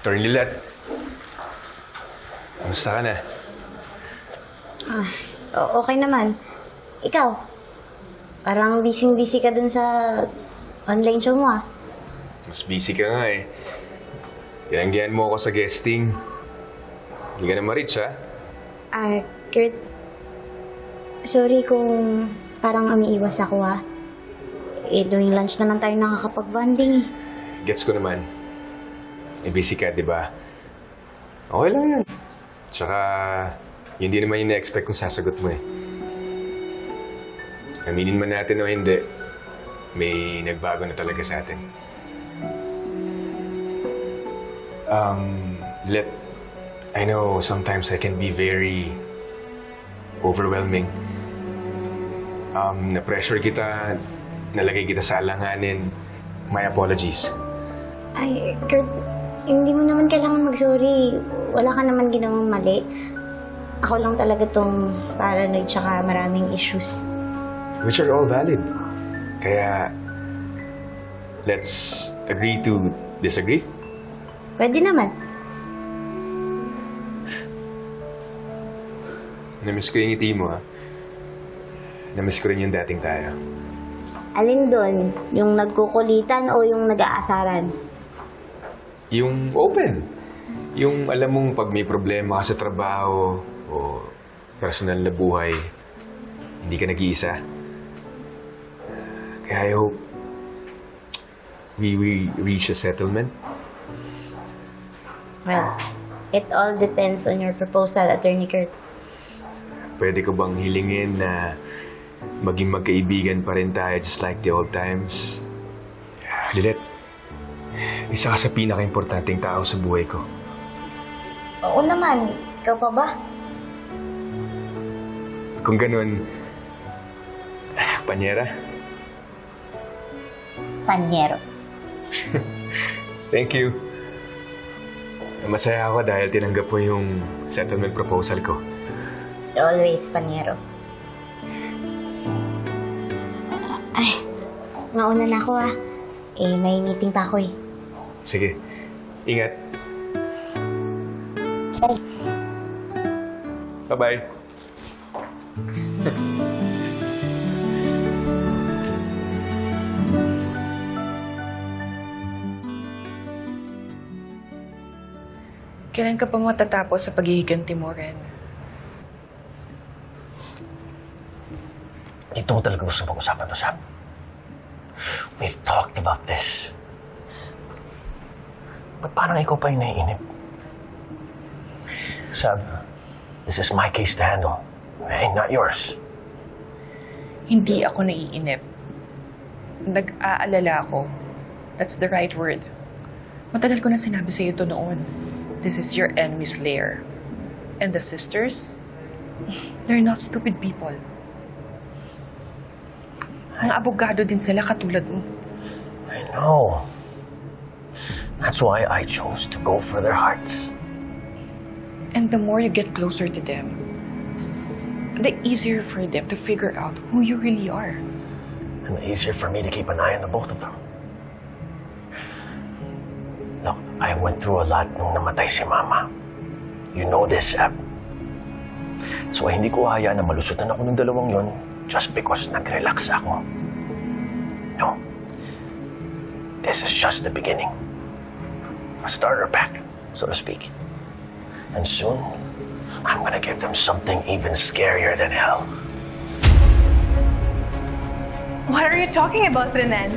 Attorney Lilet. Kamusta ka na? Okay naman. Ikaw, parang busy-busy ka dun sa online show mo, ah. Mas busy ka nga eh. Tinanggihan mo ako sa guesting. Hindi ka na ma-reach, ha? Kurt, sorry kung parang umiiwas ako, ah. During lunch naman tayo nakakapag-bonding, eh. Gets ko naman. Eh, busy ka, di ba? Okay lang yan. Tsaka, yun din naman yung na-expect kong sasagot mo eh. Aminin man natin o hindi, may nagbago na talaga sa atin. Let, I know sometimes I can be very overwhelming. Na-pressure kita, nalagay kita sa alanganin. My apologies. Ay, Kurt, hindi mo naman kailangan mag-sorry. Wala ka naman ginawang mali. Ako lang talaga tong paranoid tsaka maraming issues. Which are all valid. Kaya, let's agree to disagree. Pwede naman. Namiss ko yung ngiti mo, ha? Namiss ko rin yung dating tayo. Alin doon? Yung nagkukulitan o yung nag-aasaran? Yung open. Yung alam mong pag may problema ka sa trabaho o personal na buhay, hindi ka nag-iisa. Kaya I hope we reach a settlement. Well, it all depends on your proposal, Attorney Kurt. Pwede ko bang hilingin na maging magkaibigan pa rin tayo just like the old times? Lilet, isa ka sa pinaka-importanting tao sa buhay ko. Oo naman. Ikaw pa ba? Kung ganun, Panyera? Panyero. Thank you. Masaya ako dahil tinanggap mo yung settlement proposal ko. Always Panyero. Ay, mauna na ako, ah. May meeting pa ako, eh. Sige, ingat. Bye. Bye-bye. Kailan ka pa matatapos sa paghihiganti mo, Ren? Dito mo talaga gusto pag-usapan to, Sab. We've talked about this. Ba't parang ikaw pa yung naiinip? Sab, this is my case to handle, and not yours. Hindi ako naiinip. Nag-aalala ako. That's the right word. Matagal ko na sinabi sa'yo ito noon. This is your enemy's lair. And the sisters? They're not stupid people. Ang abogado din sila katulad mo. I know. That's why I chose to go for their hearts. And the more you get closer to them, the easier for them to figure out who you really are. And easier for me to keep an eye on the both of them. Look, I went through a lot nung namatay si Mama. You know this, Ab. So hindi ko hayaan na malusutan ako ng dalawang yon just because nag-relax ako. No. This is just the beginning. A starter pack, so to speak. And soon, I'm gonna give them something even scarier than hell. What are you talking about, Renan?